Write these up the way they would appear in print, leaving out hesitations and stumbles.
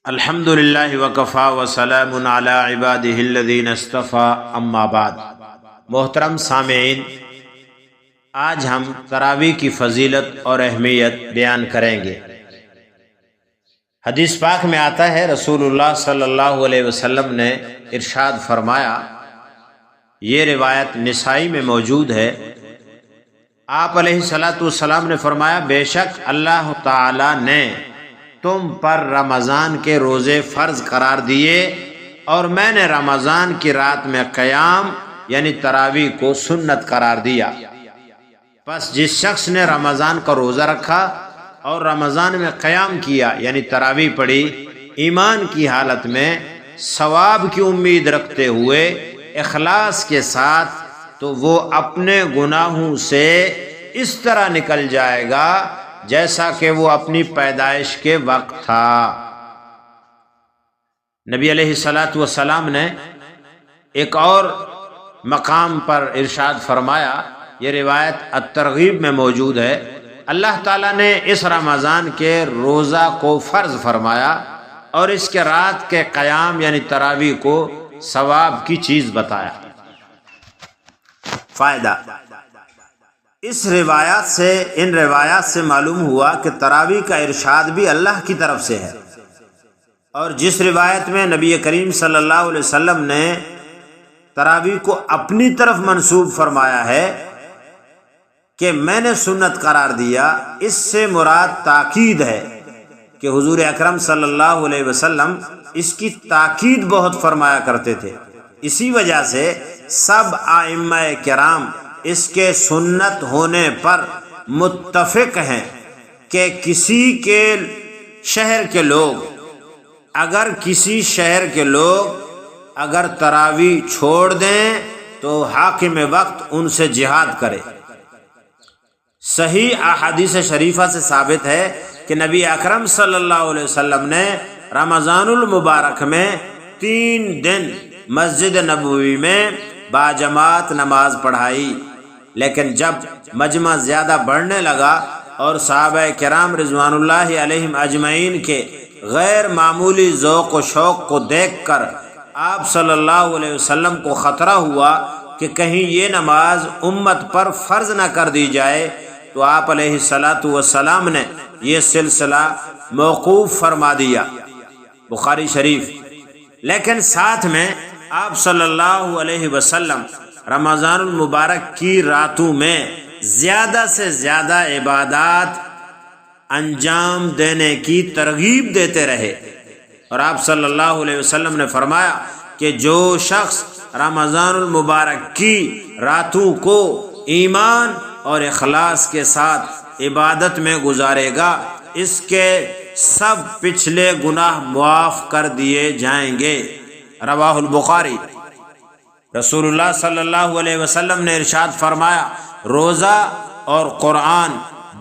الحمد للہ وکفا وسلام علی عبادہ الذین اصطفیٰ اما بعد۔ محترم سامعین، آج ہم تراویح کی فضیلت اور اہمیت بیان کریں گے۔ حدیث پاک میں آتا ہے رسول اللہ صلی اللہ علیہ وسلم نے ارشاد فرمایا، یہ روایت نسائی میں موجود ہے، آپ علیہ الصلاۃ والسلام نے فرمایا، بے شک اللہ تعالی نے تم پر رمضان کے روزے فرض قرار دیے اور میں نے رمضان کی رات میں قیام یعنی تراویح کو سنت قرار دیا۔ پس جس شخص نے رمضان کا روزہ رکھا اور رمضان میں قیام کیا یعنی تراویح پڑھی، ایمان کی حالت میں ثواب کی امید رکھتے ہوئے اخلاص کے ساتھ، تو وہ اپنے گناہوں سے اس طرح نکل جائے گا جیسا کہ وہ اپنی پیدائش کے وقت تھا۔ نبی علیہ الصلاۃ والسلام نے ایک اور مقام پر ارشاد فرمایا، یہ روایت الترغیب میں موجود ہے، اللہ تعالیٰ نے اس رمضان کے روزہ کو فرض فرمایا اور اس کے رات کے قیام یعنی تراویح کو ثواب کی چیز بتایا۔ فائدہ، اس ان روایات سے معلوم ہوا کہ تراویح کا ارشاد بھی اللہ کی طرف سے ہے، اور جس روایت میں نبی کریم صلی اللہ علیہ وسلم نے تراویح کو اپنی طرف منسوب فرمایا ہے کہ میں نے سنت قرار دیا، اس سے مراد تاکید ہے کہ حضور اکرم صلی اللہ علیہ وسلم اس کی تاکید بہت فرمایا کرتے تھے۔ اسی وجہ سے سب ائمہ کرام اس کے سنت ہونے پر متفق ہیں کہ کسی شہر کے لوگ اگر تراویح چھوڑ دیں تو حاکم وقت ان سے جہاد کرے۔ صحیح احادیث شریفہ سے ثابت ہے کہ نبی اکرم صلی اللہ علیہ وسلم نے رمضان المبارک میں 3 دن مسجد نبوی میں باجماعت نماز پڑھائی، لیکن جب مجمع زیادہ بڑھنے لگا اور صحابہ کرام رضوان اللہ علیہم اجمعین کے غیر معمولی ذوق و شوق کو دیکھ کر آپ صلی اللہ علیہ وسلم کو خطرہ ہوا کہ کہیں یہ نماز امت پر فرض نہ کر دی جائے، تو آپ علیہ الصلاۃ والسلام نے یہ سلسلہ موقوف فرما دیا، بخاری شریف۔ لیکن ساتھ میں آپ صلی اللہ علیہ وسلم رمضان المبارک کی راتوں میں زیادہ سے زیادہ عبادات انجام دینے کی ترغیب دیتے رہے، اور آپ صلی اللہ علیہ وسلم نے فرمایا کہ جو شخص رمضان المبارک کی راتوں کو ایمان اور اخلاص کے ساتھ عبادت میں گزارے گا، اس کے سب پچھلے گناہ معاف کر دیے جائیں گے۔ رواہ البخاری۔ رسول اللہ صلی اللہ علیہ وسلم نے ارشاد فرمایا، روزہ اور قرآن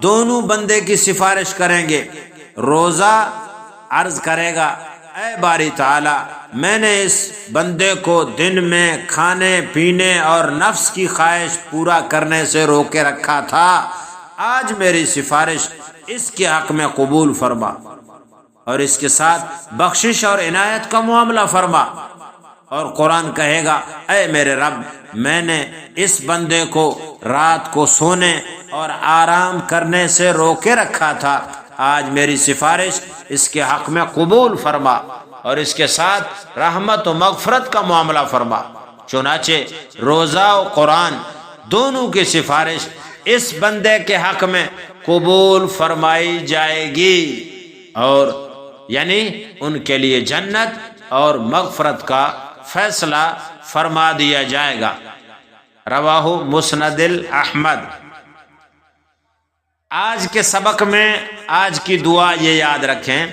دونوں بندے کی سفارش کریں گے۔ روزہ عرض کرے گا، اے باری تعالی، میں نے اس بندے کو دن میں کھانے پینے اور نفس کی خواہش پورا کرنے سے روکے رکھا تھا، آج میری سفارش اس کے حق میں قبول فرما اور اس کے ساتھ بخشش اور عنایت کا معاملہ فرما۔ اور قرآن کہے گا، اے میرے رب، میں نے اس بندے کو رات کو سونے اور آرام کرنے سے روکے رکھا تھا، آج میری سفارش اس کے حق میں قبول فرما اور اس کے ساتھ رحمت و مغفرت کا معاملہ فرما۔ چنانچہ روزہ و قرآن دونوں کی سفارش اس بندے کے حق میں قبول فرمائی جائے گی، اور یعنی ان کے لیے جنت اور مغفرت کا فیصلہ فرما دیا جائے گا۔ رواہ مسند احمد۔ آج کے سبق میں آج کی دعا یہ یاد رکھیں،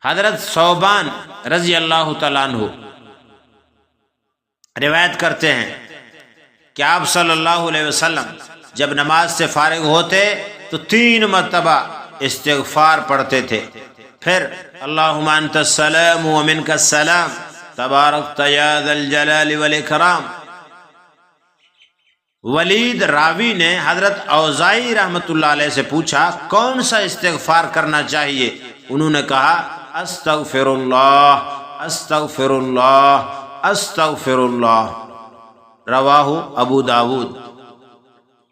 حضرت ثوبان رضی اللہ تعالیٰ عنہ روایت کرتے ہیں کہ آپ صلی اللہ علیہ وسلم جب نماز سے فارغ ہوتے تو 3 مرتبہ استغفار پڑھتے تھے، پھر اللہم انت السلام ومنک السلام تبارکت یا ذا الجلال والاکرام۔ ولید راوی نے حضرت اوزاعی رحمۃ اللہ علیہ سے پوچھا کون سا استغفار کرنا چاہیے؟ انہوں نے کہا استغفراللہ استغفراللہ استغفراللہ، رواہ ابو داود۔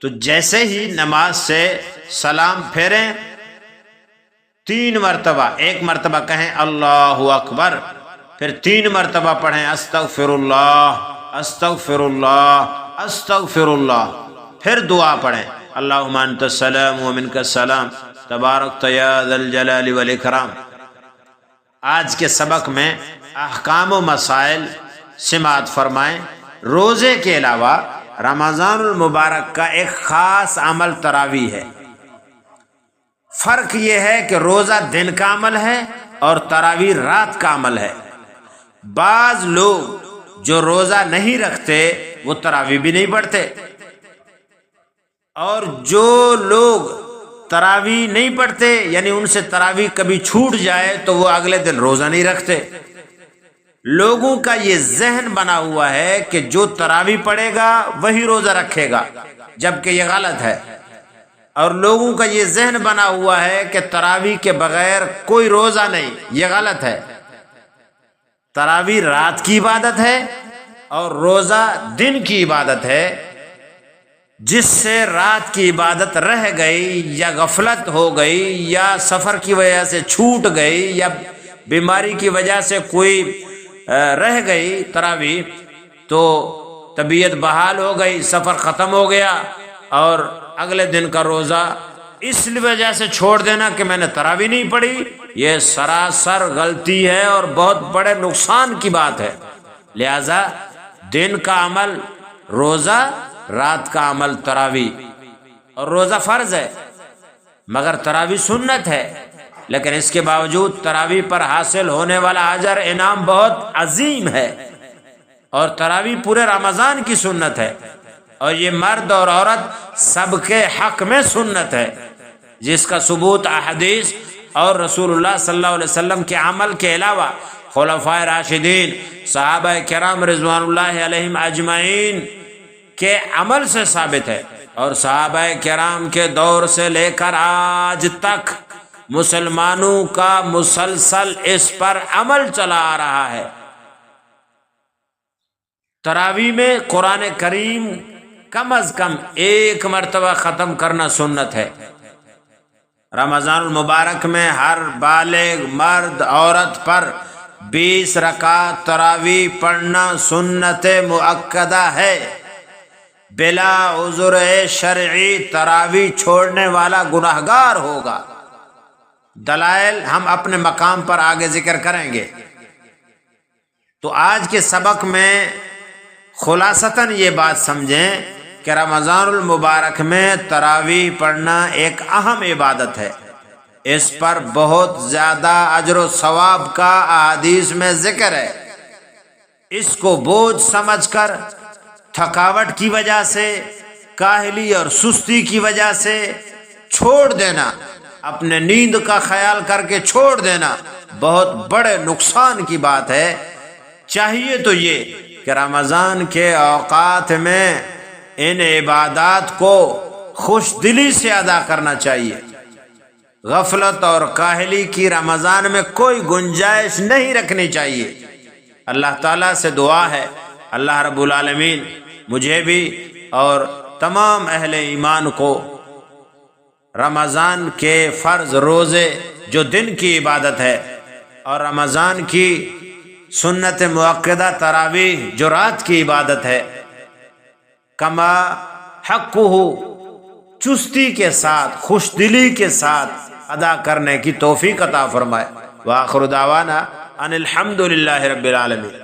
تو جیسے ہی نماز سے سلام پھیریں 3 مرتبہ، 1 مرتبہ کہیں اللہ اکبر، پھر 3 مرتبہ پڑھیں استغفراللہ استغفراللہ استغفراللہ، پھر دعا پڑھیں اللہم انت السلام ومنک السلام تبارکت یا ذا الجلال والاکرام۔ آج کے سبق میں احکام و مسائل سماعت فرمائیں۔ روزے کے علاوہ رمضان المبارک کا ایک خاص عمل تراویح ہے۔ فرق یہ ہے کہ روزہ دن کا عمل ہے اور تراویح رات کا عمل ہے۔ بعض لوگ جو روزہ نہیں رکھتے وہ تراویح بھی نہیں پڑھتے، اور جو لوگ تراویح نہیں پڑھتے یعنی ان سے تراویح کبھی چھوٹ جائے تو وہ اگلے دن روزہ نہیں رکھتے۔ لوگوں کا یہ ذہن بنا ہوا ہے کہ جو تراویح پڑھے گا وہی روزہ رکھے گا، جبکہ یہ غلط ہے۔ اور لوگوں کا یہ ذہن بنا ہوا ہے کہ تراویح کے بغیر کوئی روزہ نہیں، یہ غلط ہے۔ تراویح رات کی عبادت ہے اور روزہ دن کی عبادت ہے۔ جس سے رات کی عبادت رہ گئی یا غفلت ہو گئی یا سفر کی وجہ سے چھوٹ گئی یا بیماری کی وجہ سے کوئی رہ گئی تراویح، تو طبیعت بحال ہو گئی، سفر ختم ہو گیا اور اگلے دن کا روزہ اس وجہ سے چھوڑ دینا کہ میں نے تراویح نہیں پڑھی، یہ سراسر غلطی ہے اور بہت بڑے نقصان کی بات ہے۔ لہذا دن کا عمل روزہ، رات کا عمل تراویح، اور روزہ فرض ہے مگر تراویح سنت ہے، لیکن اس کے باوجود تراویح پر حاصل ہونے والا اجر انعام بہت عظیم ہے، اور تراویح پورے رمضان کی سنت ہے، اور یہ مرد اور عورت سب کے حق میں سنت ہے، جس کا ثبوت احادیث اور رسول اللہ صلی اللہ علیہ وسلم کے عمل کے علاوہ خلفائے راشدین، صحابہ کرام رضوان اللہ علیہم اجمعین کے عمل سے ثابت ہے، اور صحابہ کرام کے دور سے لے کر آج تک مسلمانوں کا مسلسل اس پر عمل چلا آ رہا ہے۔ تراویح میں قرآن کریم کم از کم 1 مرتبہ ختم کرنا سنت ہے۔ رمضان المبارک میں ہر بالغ مرد عورت پر 20 رکعت تراویح پڑھنا سنت مؤکدہ ہے۔ بلا عذر شرعی تراویح چھوڑنے والا گناہگار ہوگا۔ دلائل ہم اپنے مقام پر آگے ذکر کریں گے۔ تو آج کے سبق میں خلاصتاً یہ بات سمجھیں کہ رمضان المبارک میں تراویح پڑھنا ایک اہم عبادت ہے، اس پر بہت زیادہ اجر و ثواب کا احادیث میں ذکر ہے۔ اس کو بوجھ سمجھ کر تھکاوٹ کی وجہ سے، کاہلی اور سستی کی وجہ سے چھوڑ دینا، اپنے نیند کا خیال کر کے چھوڑ دینا بہت بڑے نقصان کی بات ہے۔ چاہیے تو یہ کہ رمضان کے اوقات میں ان عبادات کو خوش دلی سے ادا کرنا چاہیے۔ غفلت اور کاہلی کی رمضان میں کوئی گنجائش نہیں رکھنی چاہیے۔ اللہ تعالیٰ سے دعا ہے اللہ رب العالمین مجھے بھی اور تمام اہل ایمان کو رمضان کے فرض روزے جو دن کی عبادت ہے اور رمضان کی سنت مؤکدہ تراویح جو رات کی عبادت ہے، کما حقہ چستی کے ساتھ، خوش دلی کے ساتھ ادا کرنے کی توفیق عطا فرمائے۔ وآخر دعوانا ان الحمد للہ رب العالمین۔